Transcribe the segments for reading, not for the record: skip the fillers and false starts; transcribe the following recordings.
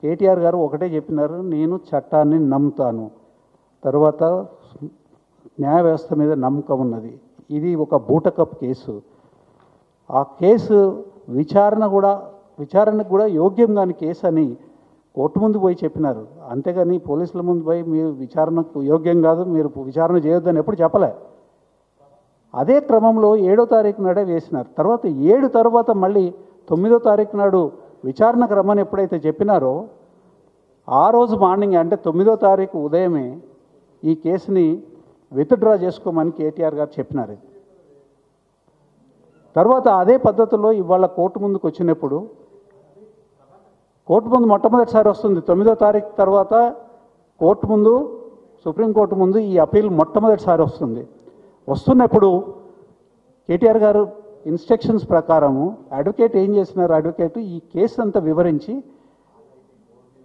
కేటీఆర్ గారు ఒకటే చెప్పినారు, నేను చట్టాన్ని నమ్ముతాను, తర్వాత న్యాయ వ్యవస్థ మీద నమ్మకం ఉన్నది, ఇది ఒక బూటకప్ కేసు, ఆ కేసు విచారణకు కూడా యోగ్యం కాని కేసు అని కోర్టు ముందు పోయి చెప్పినారు. అంతేగాని పోలీసుల ముందు పోయి మీరు విచారణకు యోగ్యం కాదు, మీరు విచారణ చేయొద్దని ఎప్పుడు చెప్పలే. అదే క్రమంలో 7వ తారీఖు నాడే వేసినారు. తర్వాత 7 తర్వాత మళ్ళీ 9వ తారీఖు నాడు విచారణకు రమ్మని ఎప్పుడైతే చెప్పినారో ఆ రోజు మార్నింగ్ అంటే 9వ తారీఖు ఉదయమే ఈ కేసుని విత్డ్రా చేసుకోమని కేటీఆర్ గారు చెప్పినారు. తర్వాత అదే పద్ధతిలో ఇవాళ కోర్టు ముందుకు వచ్చినప్పుడు కోర్టు ముందు మొట్టమొదటిసారి వస్తుంది 9వ తారీఖు తర్వాత కోర్టు ముందు సుప్రీంకోర్టు ముందు ఈ అప్పీల్ మొట్టమొదటిసారి వస్తున్నప్పుడు కేటీఆర్ గారు ఇన్స్ట్రక్షన్స్ ప్రకారము అడ్వకేట్ ఏం చేసినారు, అడ్వకేట్ ఈ కేసు అంతా వివరించి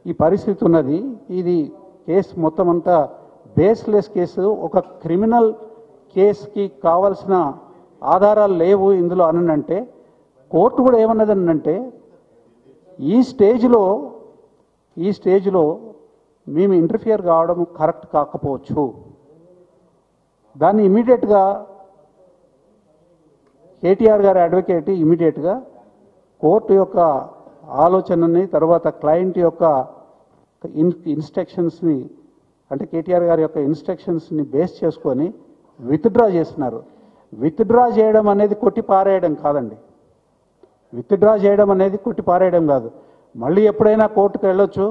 ఈ పరిస్థితి ఉన్నది, ఇది కేసు మొత్తం అంతా బేస్లెస్ కేసు, ఒక క్రిమినల్ కేసుకి కావాల్సిన ఆధారాలు లేవు ఇందులో అనంటే కోర్టు కూడా ఏమన్నదనంటే ఈ స్టేజ్లో మేము ఇంటర్ఫియర్ కావడం కరెక్ట్ కాకపోవచ్చు, దాన్ని ఇమీడియట్గా కేటీఆర్ గారి అడ్వకేట్ ఇమీడియట్గా కోర్టు యొక్క ఆలోచనని తర్వాత క్లయింట్ యొక్క ఇన్స్ట్రక్షన్స్ని అంటే కేటీఆర్ గారి యొక్క ఇన్స్ట్రక్షన్స్ని బేస్ చేసుకొని విత్డ్రా చేస్తున్నారు. విత్డ్రా చేయడం అనేది కొట్టి పారేయడం కాదండి, విత్డ్రా చేయడం అనేది కొట్టి పారేయడం కాదు. మళ్ళీ ఎప్పుడైనా కోర్టుకు వెళ్ళొచ్చు,